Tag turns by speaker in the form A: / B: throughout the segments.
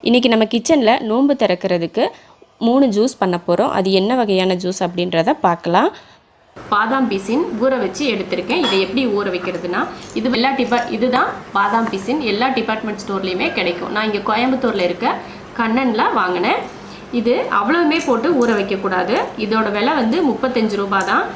A: இன்றைக்கி நம்ம கிச்சனில் நோன்பு திறக்கிறதுக்கு 3 ஜூஸ் பண்ண போகிறோம். அது என்ன வகையான ஜூஸ் அப்படின்றத பார்க்கலாம். பாதாம் பிசின் ஊற வச்சு எடுத்திருக்கேன். இதை எப்படி ஊற வைக்கிறதுனா, இதுதான் பாதாம் பிசின் எல்லா டிபார்ட்மெண்ட் ஸ்டோர்லேயுமே கிடைக்கும். நான் இங்கே கோயம்புத்தூரில் இருக்க கண்ணனில் வாங்கினேன். இது அவ்வளவுமே போட்டு ஊற வைக்கக்கூடாது. இதோட விலை வந்து 35 ரூபா தான்.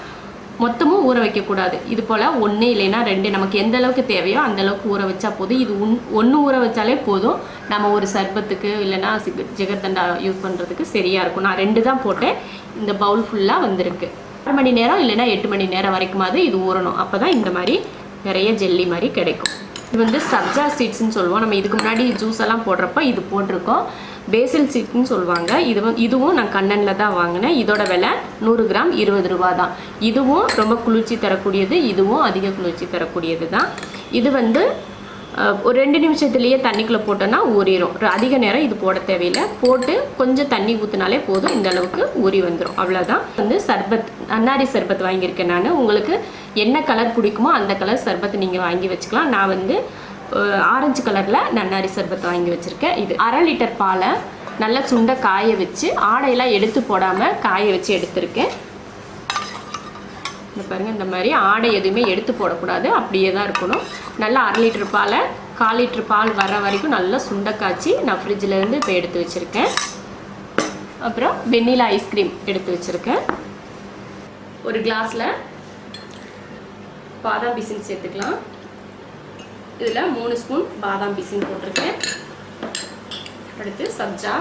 A: மொத்தமும் ஊற வைக்கக்கூடாது. இது போல் 1 இல்லைன்னா 2 நமக்கு எந்த அளவுக்கு தேவையோ அந்த அளவுக்கு ஊற வச்சா போதும். இது 1 ஊற வச்சாலே போதும். நம்ம ஒரு சர்பத்துக்கு இல்லைன்னா ஜிகர்தண்டா யூஸ் பண்ணுறதுக்கு சரியாக இருக்கும். நான் 2 தான் போட்டேன். இந்த பவுல் ஃபுல்லாக வந்திருக்கு. 6 மணி நேரம் இல்லைன்னா 8 மணி நேரம் வரைக்குமாவது இது ஊறணும். அப்போ தான் இந்த மாதிரி நிறைய ஜெல்லி மாதிரி கிடைக்கும். இது வந்து சப்ஜா சீட்ஸ்ன்னு சொல்லுவோம். நம்ம இதுக்கு முன்னாடி ஜூஸ் எல்லாம் போடுறப்ப இது போட்டிருக்கோம். பேசில் சீட்ஸ்ன்னு சொல்லுவாங்க. இதுவும் நான் கண்ணனில் தான் வாங்கினேன். இதோட விலை 100 கிராம் 20 ரூபா தான். இதுவும் ரொம்ப குளிர்ச்சி தரக்கூடியது, இதுவும் அதிக குளிர்ச்சி தரக்கூடியது தான். இது வந்து ஒரு 2 நிமிஷத்துலேயே தண்ணிக்குள்ளே போட்டோன்னா ஊறிடும். அதிக நேரம் இது போட தேவையில்லை. போட்டு கொஞ்சம் தண்ணி ஊற்றினாலே போதும். இந்த அளவுக்கு ஊறி வந்துடும். அவ்வளோதான். வந்து சர்பத் நன்னாரி சர்பத் வாங்கியிருக்கேன் நான். உங்களுக்கு என்ன கலர் பிடிக்குமோ அந்த கலர் சர்பத் நீங்கள் வாங்கி வச்சுக்கலாம். நான் வந்து ஆரஞ்சு கலரில் நன்னாரி சர்பத் வாங்கி வச்சுருக்கேன். இது 1/2 லிட்டர் பாலை நல்லா சுண்டை காய வச்சு, ஆடையெல்லாம் எடுத்து போடாமல் காய வச்சு எடுத்திருக்கேன். இந்த பாருங்கள், இந்த மாதிரி ஆடை எதுவுமே எடுத்து போடக்கூடாது, அப்படியே தான் இருக்கணும். நல்லா 1/2 லிட்டர் பாலை 1/4 லிட்டர் பால் வர வரைக்கும் நல்லா சுண்டை காய்ச்சி நான் ஃப்ரிட்ஜிலேருந்து இப்போ எடுத்து வச்சுருக்கேன். அப்புறம் வெண்ணிலா ஐஸ்கிரீம் எடுத்து வச்சுருக்கேன். ஒரு கிளாஸில் பாதாம் பிசின் சேர்த்துக்கலாம். இதில் 3 ஸ்பூன் பாதாம் பிசின் போட்டிருக்கேன். அடுத்து சப்ஜா,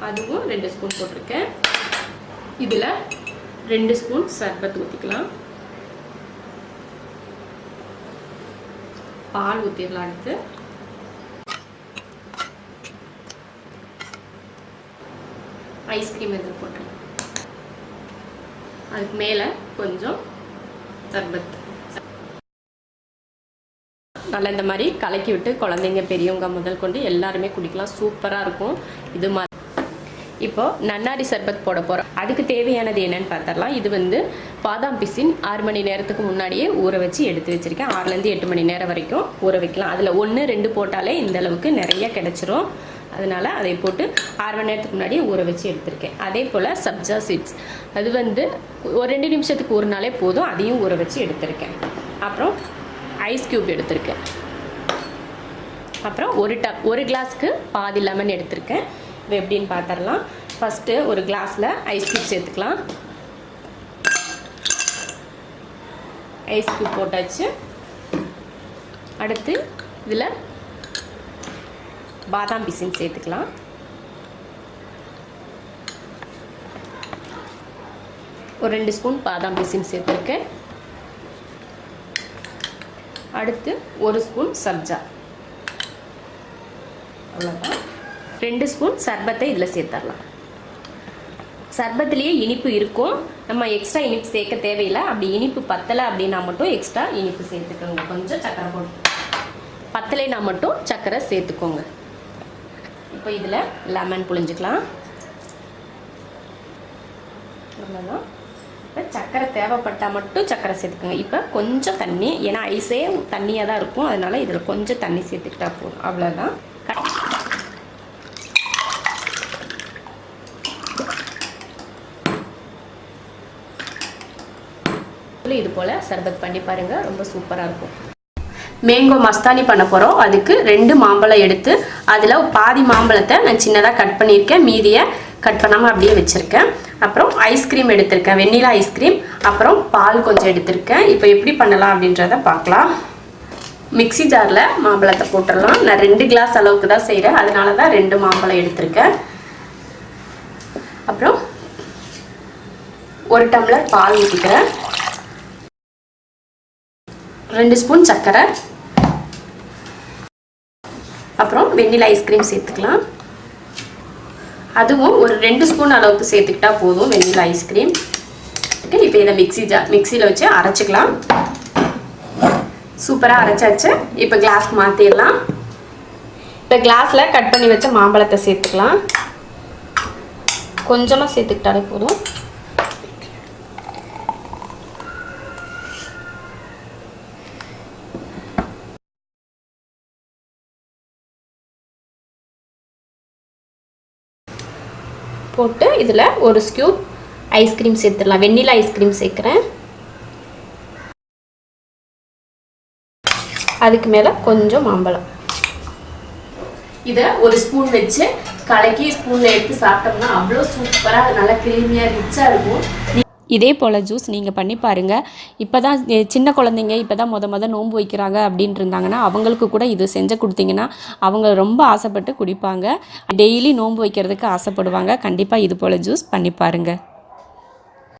A: அதுவும் 2 ஸ்பூன் போட்டிருக்கேன். இதில் 2 ஸ்பூன் சர்பத் ஊற்றிக்கலாம். பால் ஊற்றிடலாம். அடுத்து ஐஸ்கிரீம் எதுவும் போட்டுருக்கேன். அதுக்கு மேலே கொஞ்சம் சர்பத். நல்லா இந்த மாதிரி கலக்கி விட்டு குழந்தைங்க பெரியவங்க முதல் கொண்டு எல்லாருமே குடிக்கலாம். சூப்பராக இருக்கும். இது மாதிரி இப்போது நன்னாரி சர்பத் போட போகிறோம். அதுக்கு தேவையானது என்னன்னு பார்த்துடலாம். இது வந்து பாதாம் பிசின் 6 மணி நேரத்துக்கு முன்னாடியே ஊற வச்சு எடுத்து வச்சுருக்கேன். 6லேருந்து 8 மணி நேரம் வரைக்கும் ஊற வைக்கலாம். அதில் 1, 2 போட்டாலே இந்த அளவுக்கு நிறைய கிடச்சிரும். அதனால் அதை போட்டு 6 மணி நேரத்துக்கு முன்னாடியே ஊற வச்சு எடுத்திருக்கேன். அதே போல் சப்ஜா சீட்ஸ், அது வந்து ஒரு 2 நிமிஷத்துக்கு ஊறினாலே போதும். அதையும் ஊற வச்சு எடுத்திருக்கேன். அப்புறம் ஐஸ் க்யூப் எடுத்திருக்கேன். அப்புறம் ஒரு கிளாஸ்க்கு பாதி லெமன் எடுத்திருக்கேன். இது எப்படின்னு பார்த்துடலாம். ஃபஸ்ட்டு ஒரு கிளாஸில் ஐஸ் க்யூப் சேர்த்துக்கலாம். ஐஸ் க்யூப் போட்டாச்சு. அடுத்து இதில் பாதாம் பிசின் சேர்த்துக்கலாம். ஒரு 2 ஸ்பூன் பாதாம் பிசின் சேர்த்துருக்கேன். அடுத்து 1 ஸ்பூன் சப்ஜா, அவ்வளோதான். 2 ஸ்பூன் சர்பத்தை இதில் சேர்த்துடலாம். சர்பத்துலேயே இனிப்பு இருக்கும். நம்ம எக்ஸ்ட்ரா இனிப்பு சேர்க்க தேவையில்லை. அப்படி இனிப்பு பத்தலை அப்படின்னா மட்டும் எக்ஸ்ட்ரா இனிப்பு சேர்த்துக்கோங்க. கொஞ்சம் சர்க்கரை போட்டு, பத்தலைனா மட்டும் சர்க்கரை சேர்த்துக்கோங்க. இப்போ இதில் லெமன் புழிஞ்சிக்கலாம். அவ்வளோதான். இப்போ சர்க்கரை தேவைப்பட்டால் மட்டும் சர்க்கரை சேர்த்துக்கோங்க. இப்போ கொஞ்சம் தண்ணி, ஏன்னா ஐஸே தண்ணியாக தான் இருக்கும். அதனால் இதில் கொஞ்சம் தண்ணி சேர்த்துக்கிட்டா போதும். அவ்வளோதான். இது போல் சர்பத் பண்ணி பாருங்கள், ரொம்ப சூப்பராக இருக்கும். மேங்கோ மஸ்தானி பண்ண போகிறோம். அதுக்கு 2 மாம்பழம் எடுத்து அதில் பாதி மாம்பழத்தை நான் சின்னதாக கட் பண்ணியிருக்கேன். மீதியை கட் பண்ணாமல் அப்படியே வச்சுருக்கேன். அப்புறம் ஐஸ்கிரீம் எடுத்திருக்கேன், வெண்ணிலா ஐஸ்கிரீம். அப்புறம் பால் கொஞ்சம் எடுத்திருக்கேன். இப்போ எப்படி பண்ணலாம் அப்படின்றத பார்க்கலாம். மிக்ஸி ஜாரில் மாம்பழத்தை போட்டுடலாம். நான் 2 கிளாஸ் அளவுக்கு தான் செய்கிறேன். அதனால தான் 2 மாம்பழம் எடுத்திருக்கேன். அப்புறம் 1 டம்ளர் பால் ஊற்றிக்கிறேன். 2 ஸ்பூன் சர்க்கரை, அப்புறம் வெண்ணிலா ஐஸ்கிரீம் சேர்த்துக்கலாம். அதுவும் ஒரு 2 ஸ்பூன் அளவுக்கு சேர்த்துக்கிட்டா போதும் வெண்ணிலா ஐஸ்கிரீம். இப்போ இதை மிக்சியில் வச்சு அரைச்சிக்கலாம். சூப்பராக அரைச்சாச்சு. இப்போ கிளாஸ்க்கு மாற்றிடலாம். இப்போ கிளாஸில் கட் பண்ணி வச்ச மாம்பழத்தை சேர்த்துக்கலாம். கொஞ்சமாக சேர்த்துக்கிட்டாலே போதும். போட்டு இதில் ஒரு ஸ்கூப் ஐஸ்கிரீம் சேர்த்துடலாம். வெண்ணிலா ஐஸ்கிரீம் சேர்க்குறேன். அதுக்கு மேலே கொஞ்சம் மாம்பழம். இதை ஒரு ஸ்பூன் வச்சு கலக்கி ஸ்பூனில் எடுத்து சாப்பிட்டோம்னா அவ்வளோ சூப்பராக நல்லா க்ரீமியாக ரிச்சாக இருக்கும். இதே போல் ஜூஸ் நீங்கள் பண்ணி பாருங்கள். இப்போ தான் சின்ன குழந்தைங்க இப்போ தான் நோன்பு வைக்கிறாங்க அப்படின்ட்டு இருந்தாங்கன்னா அவங்களுக்கு கூட இது செஞ்சு கொடுத்தீங்கன்னா அவங்க ரொம்ப ஆசைப்பட்டு குடிப்பாங்க. டெய்லி நோன்பு வைக்கிறதுக்கு ஆசைப்படுவாங்க. கண்டிப்பாக இது போல் ஜூஸ் பண்ணி பாருங்கள்.